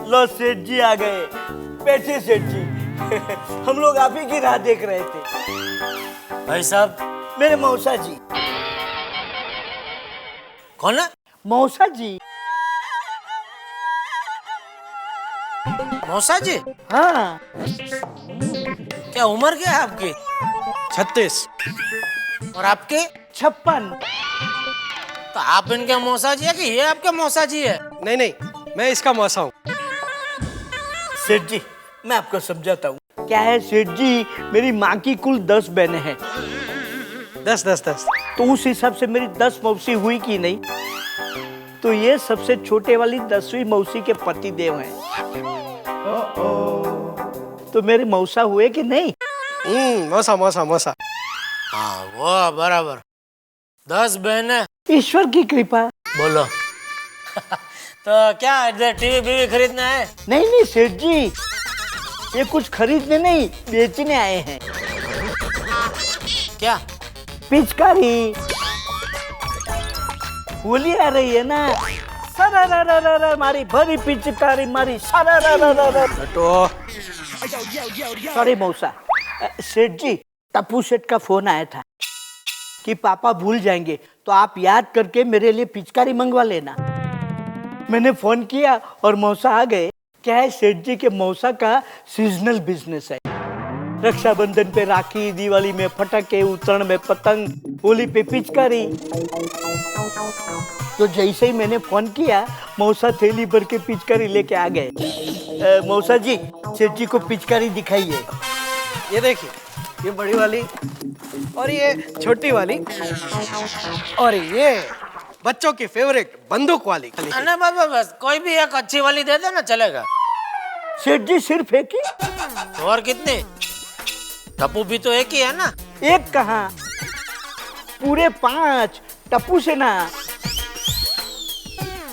लो सेठ जी आ गए। बैठे सेठ जी। हम लोग आप ही की राह देख रहे थे। भाई साहब, मेरे मौसा जी। कौन है? मौसा जी। मौसा जी? हाँ। क्या उम्र क्या है आपकी? 36। और आपके? 56। तो आप इनके मौसा जी है कि ये आपके मौसा जी है? नहीं नहीं, मैं इसका मौसा हूँ। सेठ जी, मैं आपको समझाता हूँ। क्या है सेठ जी, मेरी माँ की कुल 10 बहनें हैं। 10। तो उस हिसाब से मेरी 10 मौसी हुई कि नहीं? तो ये सबसे छोटे वाली 10वीं मौसी के पति देव हैं। तो मेरे मौसा हुए कि नहीं? मौसा। हाँ वो बराबर। 10 बहनें। ईश्वर की कृपा। बोलो। तो क्या इधर टीवी बीवी खरीदना है? नहीं सेठ जी, ये कुछ खरीदने नहीं, बेचने आए हैं। क्या? पिचकारी। होली आ रही है ना, सरारारारा मारी भरी पिचकारी मारी सरारारारा। सॉरी मौसा। सेठ जी, टप्पू सेठ का फोन आया था कि पापा भूल जाएंगे, तो आप याद करके मेरे लिए पिचकारी मंगवा लेना। मैंने फोन किया और मौसा आ गए। क्या है सेठ जी के मौसा का सीजनल बिजनेस है। रक्षाबंधन पे राखी, दिवाली में पटाखे, उत्तरायण में पतंग, होली पे पिचकारी। तो जैसे ही मैंने फोन किया, मौसा थैली भर के पिचकारी लेके आ गए। मौसा जी, सेठ जी को पिचकारी दिखाइए। ये देखिए, ये बड़ी वाली और ये छोटी वाली और ये बच्चों की फेवरेट बंदूक वाली। अरे बाबा, बस कोई भी एक अच्छी वाली दे दे ना, चलेगा। सेठ जी सिर्फ एक ही? तो और कितने? टप्पू भी तो एक ही है ना। एक कहाँ, पूरे 5। टप्पू से ना।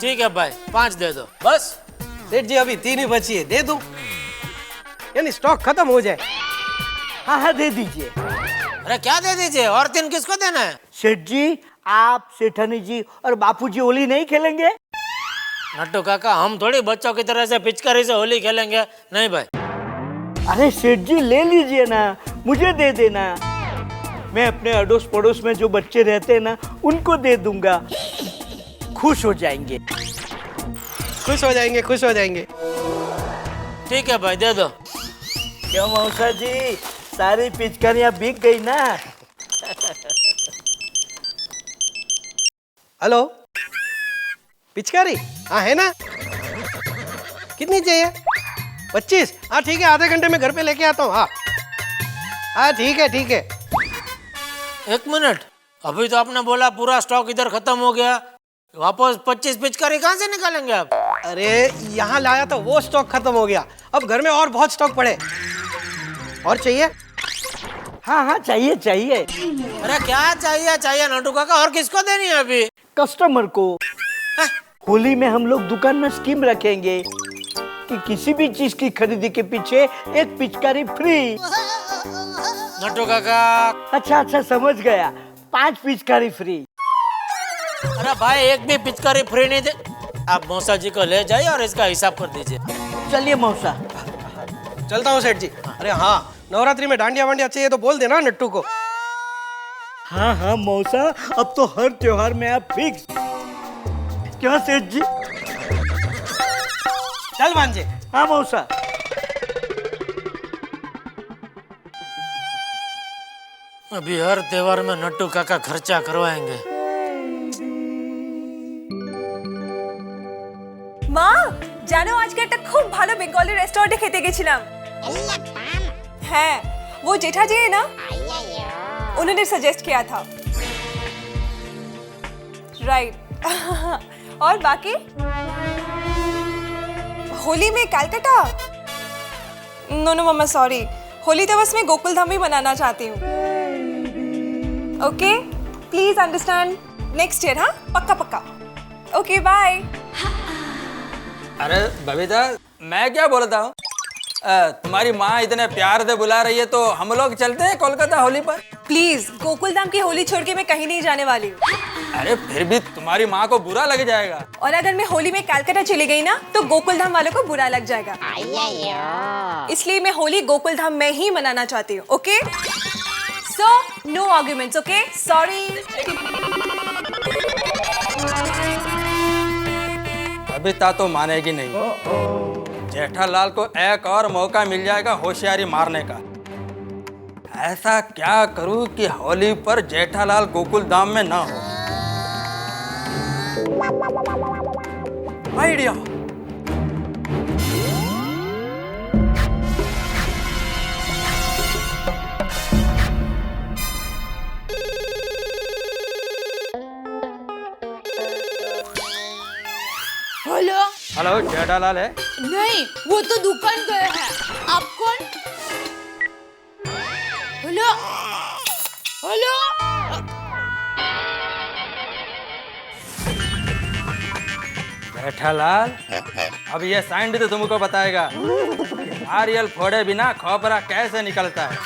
ठीक है भाई, 5 दे दो बस। सेठ जी अभी 3 ही बची है, दे दूं? यानी स्टॉक खत्म हो जाए। हाँ दे दीजिए। अरे क्या दे दीजिए, और 3 किसको देना है? सेठ जी, आप, सेठानी जी और बापूजी होली नहीं खेलेंगे? नट्टू काका, हम थोड़ी बच्चों की तरह से पिचकारी से होली खेलेंगे। नहीं भाई। अरे सेठ जी ले लीजिए ना, मुझे दे देना। मैं अपने अड़ोस पड़ोस में जो बच्चे रहते हैं ना, उनको दे दूंगा। खुश हो जाएंगे। खुश हो जाएंगे। ठीक है भाई, दे दो। क्यों मौसा जी, सारी पिचकारियां बिक गई ना? हेलो, पिचकारी? हाँ है ना? कितनी चाहिए? 25? हाँ ठीक है, आधे घंटे में घर पे लेके आता हूँ। हाँ ठीक है। 1 मिनट, अभी तो आपने बोला पूरा स्टॉक इधर खत्म हो गया। वापस 25 पिचकारी कहाँ से निकालेंगे आप? अरे यहाँ लाया तो वो स्टॉक खत्म हो गया, अब घर में और बहुत स्टॉक पड़े। और चाहिए? हाँ चाहिए। अरे क्या चाहिए नट्टू काका, और किसको देनी है अभी? कस्टमर को। होली में हम लोग दुकान में स्कीम रखेंगे कि किसी भी चीज की खरीदी के पीछे एक पिचकारी फ्री। नट्टू काका। अच्छा समझ गया, 5 पिचकारी फ्री। अरे भाई, एक भी पिचकारी फ्री नहीं दे। आप मौसा जी को ले जाइए और इसका हिसाब कर दीजिए। चलिए मौसा। चलता हूँ सेठ जी। अरे हाँ, नवरात्रि में डांडिया वांडिया चाहिए तो बोल देना नट्टू को। हाँ मौसा, अब तो हर त्योहार में आप फिक्स। क्या सेठ जी? चल भांजे। हाँ मौसा। अभी हर त्योहार में नट्टू काका खर्चा करवाएंगे। মা জানো আজকে একটা খুব ভালো বেঙ্গলি রেস্টুরেন্টে খেতে গেছিলাম। হ্যাঁ, वो जेठा जी है ना, उन्होंने सजेस्ट किया था। राइट। और बाकी होली में Calcutta? No mamma sorry, Holi तो बस मैं गोकुल धाम ही मनाना चाहती हूँ। Okay please understand, next year. हाँ पक्का। Okay bye. अरे बबीता, मैं क्या बोलता हूँ, तुम्हारी माँ इतने प्यार से बुला रही है तो हम लोग चलते हैं कोलकाता होली पर। प्लीज, गोकुल धाम की होली छोड़ के मैं कहीं नहीं जाने वाली हूँ। अरे फिर भी तुम्हारी माँ को बुरा लग जाएगा। और अगर मैं होली में कलकत्ता चली गई ना तो गोकुल धाम वालों को बुरा लग जाएगा। इसलिए मैं होली गोकुल धाम में ही मनाना चाहती हूँ। Okay, so no arguments. Okay, sorry. Babita तो मानेगी नहीं। जेठालाल को एक और मौका मिल जाएगा होशियारी मारने का। ऐसा क्या करूं कि होली पर जेठालाल गोकुल धाम में ना हो। आइडिया। हेलो। हेलो, जेठालाल है? नहीं, वो तो दुकान गए हैं। आप कौन? Hello hello. जेठालाल, अब ये साइंड तो तुमको बताएगा कि नारियल फोड़े बिना खोपरा कैसे निकलता है।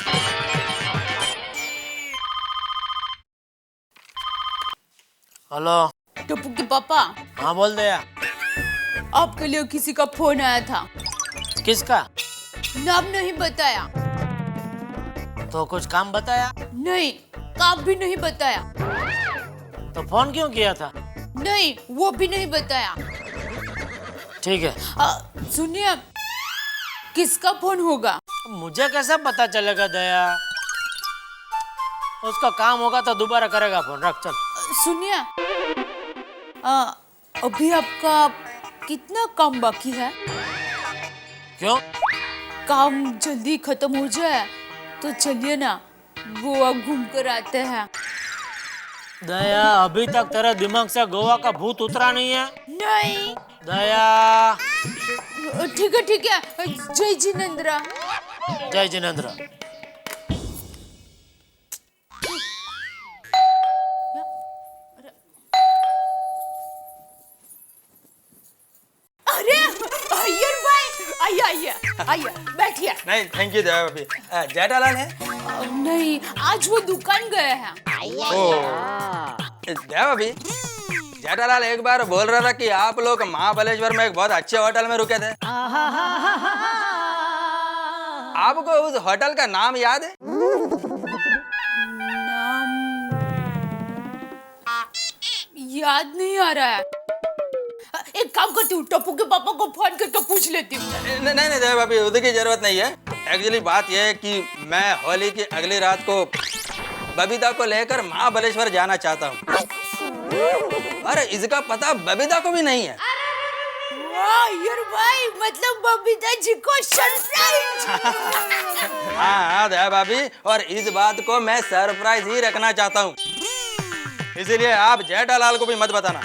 हेलो। टप्पू के पापा, हाँ बोल दया। आपके लिए किसी का फोन आया था। किसका? नाम नहीं बताया। तो कुछ काम बताया? नहीं, काम भी नहीं बताया। तो फोन क्यों किया था? नहीं, वो भी नहीं बताया। ठीक है। सुनिए, किसका फोन होगा? मुझे कैसे पता चलेगा दया? उसका काम होगा तो दोबारा करेगा फोन। रख चल। सुनिए, अभी आपका कितना काम बाकी है? क्यों? काम जल्दी खत्म हो जाए तो चलिए ना, गोवा घूम कर आते हैं। दया, अभी तक तेरे दिमाग से गोवा का भूत उतरा नहीं है? नहीं। दया। ठीक है। जय जिनेंद्र। जय जिनेंद्र। अरे अय्यर भाई, आइए बैठिए। नहीं, थैंक यू दया भाभी। जेठालाल है? नहीं, आज वो दुकान गए हैं। दया भाभी, जेठालाल एक बार बोल रहा था कि आप लोग महाबलेश्वर में एक बहुत अच्छे होटल में रुके थे। आपको उस होटल का नाम याद है? नाम याद नहीं आ रहा है। एक काम करती हूँ, टप्पू के पापा को फोन करके पूछ लेती हूँ। नहीं दया भाभी, उसकी जरूरत नहीं है। एक्चुअली बात यह है कि मैं होली की अगली रात को बबीता को लेकर महाबलेश्वर जाना चाहता हूँ। अरे इसका पता बबीता को भी नहीं है। वाह यार भाई, मतलब बबीता जी को सरप्राइज। हाँ दया भाभी, और इस बात को मैं सरप्राइज ही रखना चाहता हूँ, इसीलिए आप जेठालाल को भी मत बताना।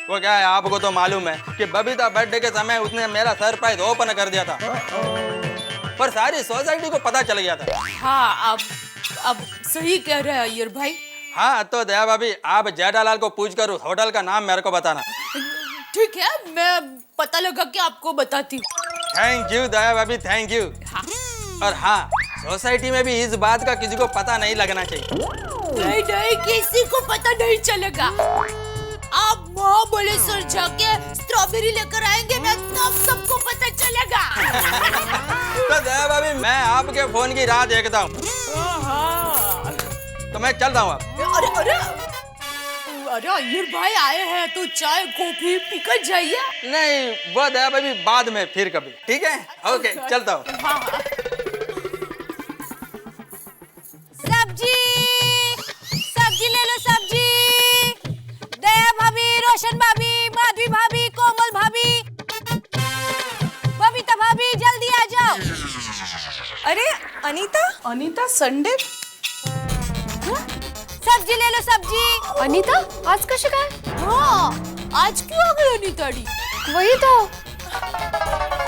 वो क्या है, आपको तो मालूम है कि बबीता बर्थडे के समय उसने मेरा सरप्राइज ओपन कर दिया था, पर सारी सोसाइटी को पता चल गया था। हाँ, अब सही कह रहे हैं अय्यर भाई। हाँ तो दया भाभी, आप जेठालाल को पूछकर उस होटल का नाम मेरे को बताना। ठीक है, मैं पता लगा के आपको बताती हूँ। थैंक यू दया भाभी, थैंक यू। हाँ। और हाँ, सोसाइटी में भी इस बात का किसी को पता नहीं लगना चाहिए। नहीं, किसी को पता नहीं चलेगा। आप महाबलेश्वर जाके स्ट्रॉबेरी लेकर आएंगे ना, तब सबको पता चलेगा। तो दया भाभी, मैं आपके फोन की राह देखता हूँ। तो मैं चलता हूँ। अरे अय्यर भाई आए हैं तो चाय कॉफी पीकर जाइए। नहीं, वो दया भाभी बाद में, फिर कभी। ठीक है, ओके, चलता हूँ। सब्जी ले लो, सब्जी। दया भाभी, रोशन भाभी, माधवी भाभी, कोमल भाभी, बबीता भाभी, जल्दी आ जाओ। अरे अनीता संडे। सब्जी ले लो, सब्जी। अनीता, आज कशी काय? हाँ, आज क्यों आ गई अनीता डी? वही तो।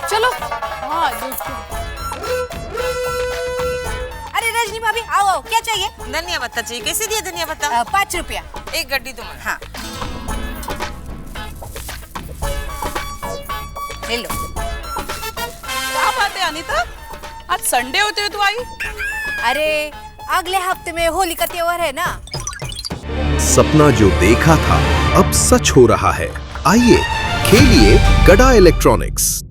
चलो। हाँ, अरे रजनी भाभी, आओ, क्या चाहिए? धनिया पत्ता चाहिए। कैसे दिए धनिया पत्ता? 5 रुपया। एक गड्डी तुम्हें। हाँ, ले लो। क्या बात है अनीता, आज संडे होते हुए तू आई? अरे अगले हफ्ते में होली का त्योहार है ना। सपना जो देखा था अब सच हो रहा है। आइए खेलिए गड़ा इलेक्ट्रॉनिक्स।